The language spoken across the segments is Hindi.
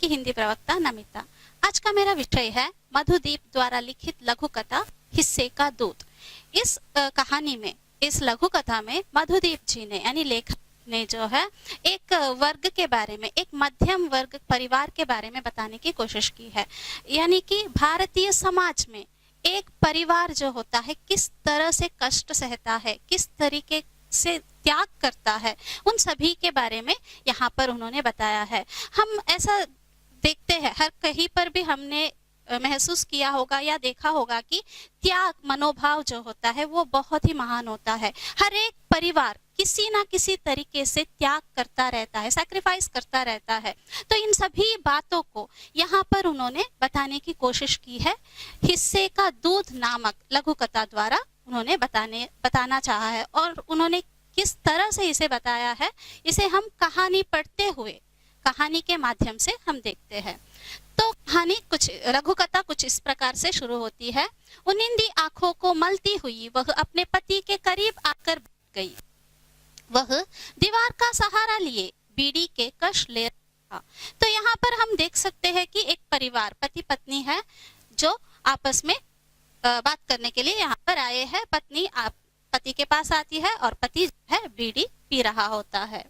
आपकी हिंदी प्रवक्ता नमिता। आज का मेरा विषय है मधुदीप द्वारा लिखित लघु कथा हिस्से का दूत। इस कहानी में, इस लघु कथा में मधुदीप जी ने यानी लेखक ने जो है एक वर्ग के बारे में, एक मध्यम वर्ग परिवार के बारे में बताने की कोशिश की है। यानी कि भारतीय समाज में एक परिवार जो होता है किस तरह से कष्ट सहता है, किस तरीके से त्याग करता है, उन सभी के बारे में यहाँ पर उन्होंने बताया है। हम ऐसा देखते हैं, हर कहीं पर भी हमने महसूस किया होगा या देखा होगा कि त्याग मनोभाव जो होता है वो बहुत ही महान होता है। हर एक परिवार किसी ना किसी तरीके से त्याग करता रहता है, सैक्रिफाइस करता रहता है। तो इन सभी बातों को यहाँ पर उन्होंने बताने की कोशिश की है। हिस्से का दूध नामक लघु कथा द्वारा उन्होंने बताना चाहा है, और उन्होंने किस तरह से इसे बताया है, इसे हम कहानी पढ़ते हुए, कहानी के माध्यम से हम देखते हैं। तो कहानी लघु कथा कुछ इस प्रकार से शुरू होती है। उनिंदी आंखों को मलती हुई वह अपने पति के करीब आकर बैठ गई। वह दीवार का सहारा लिए बीड़ी के कश ले रहा था। तो यहाँ पर हम देख सकते हैं कि एक परिवार, पति पत्नी है जो आपस में बात करने के लिए यहाँ पर आए हैं। पत्नी पति के पास आती है और पति जो है बीड़ी पी रहा होता है।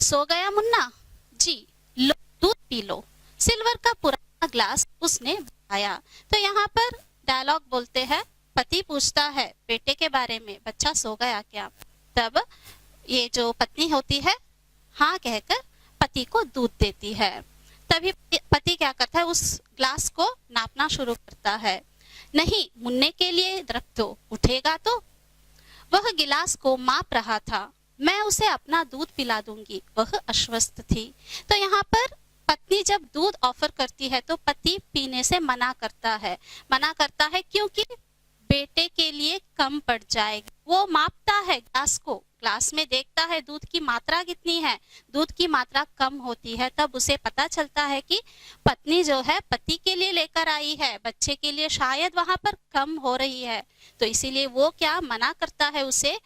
सो गया मुन्ना जी, लो दूध पी लो। सिल्वर का पुराना ग्लास उसने बढ़ाया। तो यहाँ पर डायलॉग बोलते हैं, पति पूछता है बेटे के बारे में, बच्चा सो गया क्या? तब ये जो पत्नी होती है हाँ कहकर पति को दूध देती है। तभी पति क्या करता है, उस ग्लास को नापना शुरू करता है। नहीं, मुन्ने के लिए रख दो, उठेगा तो। वह गिलास को माप रहा था। मैं उसे अपना दूध पिला दूंगी, वह आश्वस्त थी। तो यहाँ पर पत्नी जब दूध ऑफर करती है तो पति पीने से मना करता है क्योंकि बेटे के लिए कम पड़ जाएगी। वो मापता है ग्लास को, ग्लास में देखता है दूध की मात्रा कितनी है, दूध की मात्रा कम होती है। तब उसे पता चलता है कि पत्नी जो है पति के लिए लेकर आई है, बच्चे के लिए शायद वहां पर कम हो रही है, तो इसीलिए वो क्या मना करता है उसे।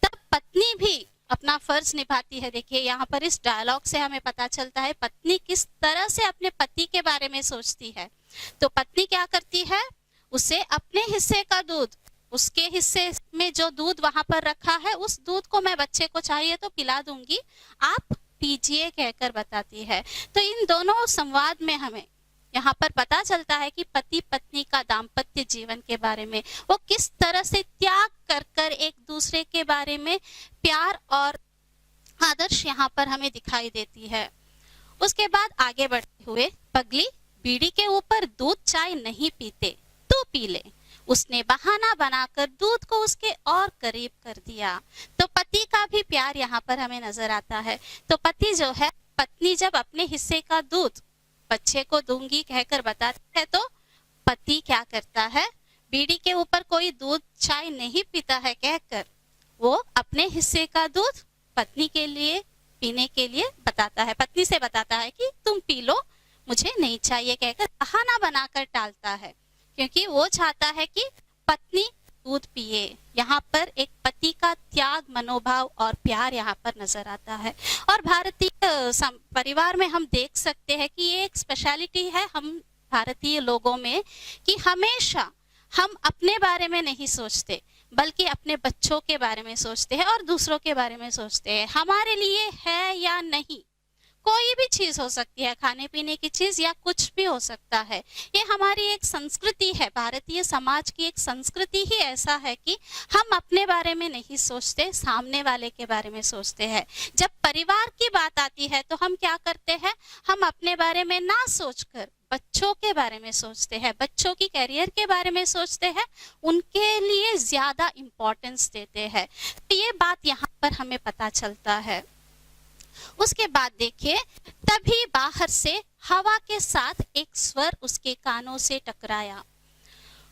तब पत्नी भी अपना फर्ज निभाती है। देखिए यहाँ पर इस डायलॉग से हमें पता चलता है पत्नी किस तरह से अपने पति के बारे में सोचती है। तो पत्नी क्या करती है, उसे अपने हिस्से का दूध, उसके हिस्से में जो दूध वहां पर रखा है उस दूध को मैं बच्चे को चाहिए तो पिला दूंगी, आप पीजिए कहकर बताती है। तो इन दोनों संवाद में हमें यहाँ पर पता चलता है कि पति पत्नी का दाम्पत्य जीवन के बारे में, वो किस तरह से त्याग कर कर एक दूसरे के बारे में प्यार और आदर्श यहाँ पर हमें दिखाई देती है। उसके बाद आगे बढ़ते हुए, पगली बीड़ी के ऊपर दूध चाय नहीं पीते, तू पी ले। उसने बहाना बनाकर दूध को उसके और करीब कर दिया। तो पति का भी प्यार यहाँ पर हमें नजर आता है। तो पति जो है, पत्नी जब अपने हिस्से का दूध बच्चे को दूंगी कहकर बताती है तो पति क्या करता है, बीड़ी के ऊपर कोई दूध चाय नहीं पीता है कहकर वो अपने हिस्से का दूध पत्नी के लिए पीने के लिए बताता है, पत्नी से बताता है कि तुम पी लो, मुझे नहीं चाहिए कहकर बहाना बनाकर टालता है, क्योंकि वो चाहता है कि पत्नी दूध पिए। यहाँ पर एक पति का त्याग मनोभाव और प्यार यहाँ पर नजर आता है। और भारतीय परिवार में हम देख सकते हैं कि ये एक स्पेशलिटी है हम भारतीय लोगों में कि हमेशा हम अपने बारे में नहीं सोचते बल्कि अपने बच्चों के बारे में सोचते हैं और दूसरों के बारे में सोचते हैं। हमारे लिए है या नहीं, कोई भी चीज हो सकती है, खाने पीने की चीज या कुछ भी हो सकता है। ये हमारी एक संस्कृति है, भारतीय समाज की एक संस्कृति ही ऐसा है कि हम अपने बारे में नहीं सोचते, सामने वाले के बारे में सोचते हैं। जब परिवार की बात आती है तो हम क्या करते हैं, हम अपने बारे में ना सोचकर बच्चों के बारे में सोचते हैं, बच्चों की कैरियर के बारे में सोचते हैं, उनके लिए ज्यादा इंपॉर्टेंस देते हैं। तो ये बात यहाँ पर हमें पता चलता है। उसके बाद देखिए, तभी बाहर से हवा के साथ एक स्वर उसके कानों से टकराया।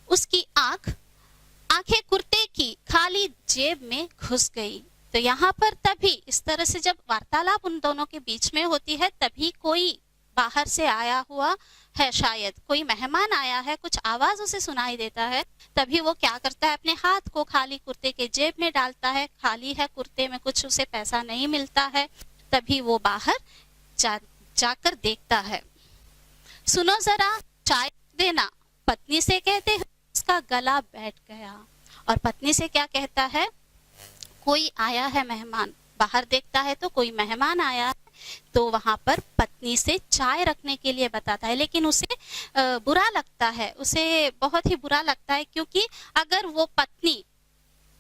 उसकी आंखें कुर्ते की खाली जेब में घुस गई। तो यहाँ पर तभी इस तरह से जब वार्तालाप उन दोनों के बीच में होती है, तभी कोई बाहर से आया हुआ है, शायद कोई मेहमान आया है, कुछ आवाज उसे सुनाई देता है। तभी वो क्या करता है, अपने हाथ को खाली कुर्ते के जेब में डालता है, खाली है कुर्ते में, कुछ उसे पैसा नहीं मिलता है। तभी वो बाहर जाकर देखता है। सुनो जरा चाय देना, पत्नी से कहते हुए उसका गला बैठ गया। और पत्नी से क्या कहता है, कोई आया है मेहमान, बाहर देखता है तो कोई मेहमान आया है, तो वहां पर पत्नी से चाय रखने के लिए बताता है। लेकिन उसे बुरा लगता है, उसे बहुत ही बुरा लगता है, क्योंकि अगर वो पत्नी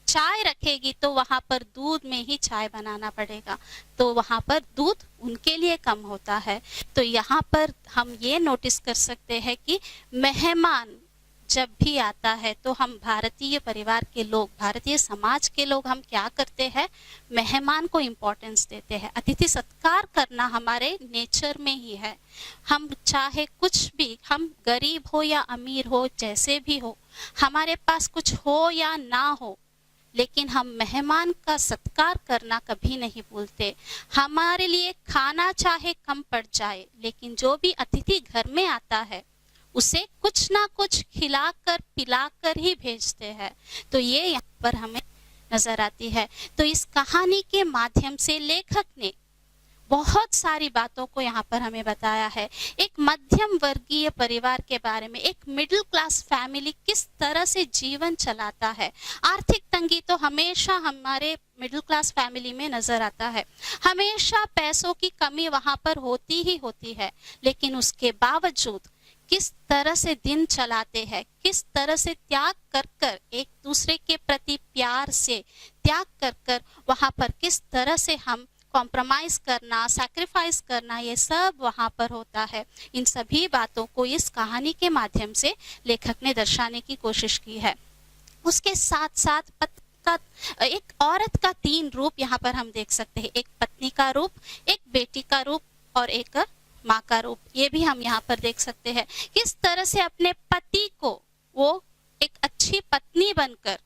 चाय रखेगी तो वहां पर दूध में ही चाय बनाना पड़ेगा, तो वहां पर दूध उनके लिए कम होता है। तो यहाँ पर हम ये नोटिस कर सकते हैं कि मेहमान जब भी आता है तो हम भारतीय परिवार के लोग, भारतीय समाज के लोग, हम क्या करते हैं, मेहमान को इम्पोर्टेंस देते हैं। अतिथि सत्कार करना हमारे नेचर में ही है। हम चाहे कुछ भी, हम गरीब हो या अमीर हो, जैसे भी हो, हमारे पास कुछ हो या ना हो, लेकिन हम मेहमान का सत्कार करना कभी नहीं भूलते। हमारे लिए खाना चाहे कम पड़ जाए, लेकिन जो भी अतिथि घर में आता है उसे कुछ ना कुछ खिलाकर पिलाकर ही भेजते हैं। तो ये यहाँ पर हमें नजर आती है। तो इस कहानी के माध्यम से लेखक ने बहुत सारी बातों को यहाँ पर हमें बताया है। एक मध्यम वर्गीय परिवार के बारे में, एक मिडिल क्लास फैमिली किस तरह से जीवन चलाता है। आर्थिक तंगी तो हमेशा हमारे मिडिल क्लास फैमिली में नजर आता है, हमेशा पैसों की कमी वहां पर होती ही होती है, लेकिन उसके बावजूद किस तरह से दिन चलाते हैं, किस तरह से त्याग कर कर, एक दूसरे के प्रति प्यार से त्याग कर कर वहां पर किस तरह से हम कॉम्प्रोमाइज करना, सैक्रिफाइस करना, ये सब वहां पर होता है। इन सभी बातों को इस कहानी के माध्यम से लेखक ने दर्शाने की कोशिश की है। उसके साथ साथ एक औरत का 3 रूप यहाँ पर हम देख सकते हैं, एक पत्नी का रूप, एक बेटी का रूप और एक माँ का रूप। ये भी हम यहाँ पर देख सकते हैं किस तरह से अपने पति को वो एक अच्छी पत्नी बनकर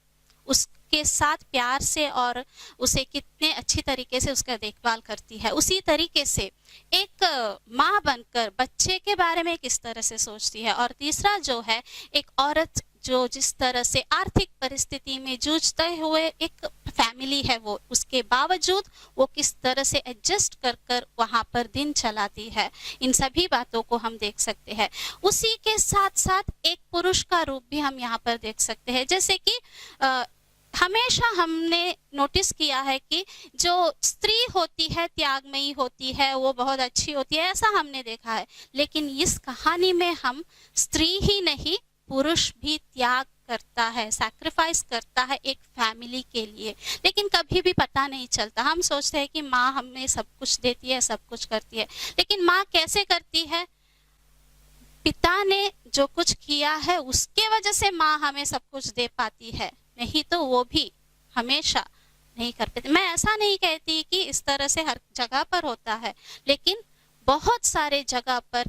उसके साथ प्यार से और उसे कितने अच्छी तरीके से उसका देखभाल करती है। उसी तरीके से एक माँ बनकर बच्चे के बारे में किस तरह से सोचती है। और तीसरा जो है, एक औरत जो जिस तरह से आर्थिक परिस्थिति में जूझते हुए एक फैमिली है, वो उसके बावजूद वो किस तरह से एडजस्ट कर कर वहां पर दिन चलाती है। इन सभी बातों को हम देख सकते हैं। उसी के साथ साथ एक पुरुष का रूप भी हम यहाँ पर देख सकते हैं। जैसे कि हमेशा हमने नोटिस किया है कि जो स्त्री होती है त्यागमयी होती है, वो बहुत अच्छी होती है, ऐसा हमने देखा है। लेकिन इस कहानी में हम स्त्री ही नहीं, पुरुष भी त्याग करता है, सैक्रिफाइस करता है एक फैमिली के लिए। लेकिन कभी भी पता नहीं चलता, हम सोचते हैं कि माँ हमें सब कुछ देती है, सब कुछ करती है, लेकिन माँ कैसे करती है, पिता ने जो कुछ किया है उसके वजह से माँ हमें सब कुछ दे पाती है, नहीं तो वो भी हमेशा नहीं कर पाती। मैं ऐसा नहीं कहती कि इस तरह से हर जगह पर होता है, लेकिन बहुत सारे जगह पर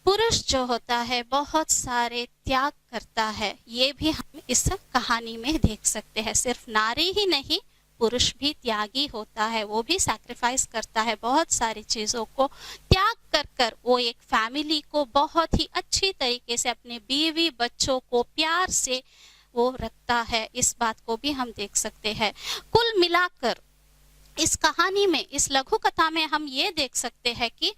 पुरुष जो होता है बहुत सारे त्याग करता है। ये भी हम इस कहानी में देख सकते हैं। सिर्फ नारी ही नहीं, पुरुष भी त्यागी होता है, वो भी सैक्रिफाइस करता है, बहुत सारी चीजों को त्याग कर कर वो एक फैमिली को बहुत ही अच्छी तरीके से, अपने बीवी बच्चों को प्यार से वो रखता है। इस बात को भी हम देख सकते हैं। कुल मिलाकर इस कहानी में, इस लघु कथा में हम ये देख सकते हैं कि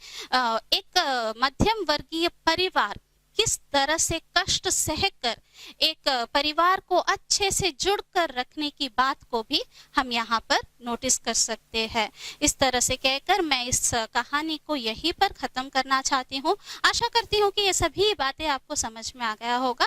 एक मध्यम वर्गीय परिवार किस तरह से कष्ट सहकर एक परिवार को अच्छे से जुड़कर रखने की बात को भी हम यहाँ पर नोटिस कर सकते हैं। इस तरह से कहकर मैं इस कहानी को यहीं पर खत्म करना चाहती हूँ। आशा करती हूँ कि ये सभी बातें आपको समझ में आ गया होगा।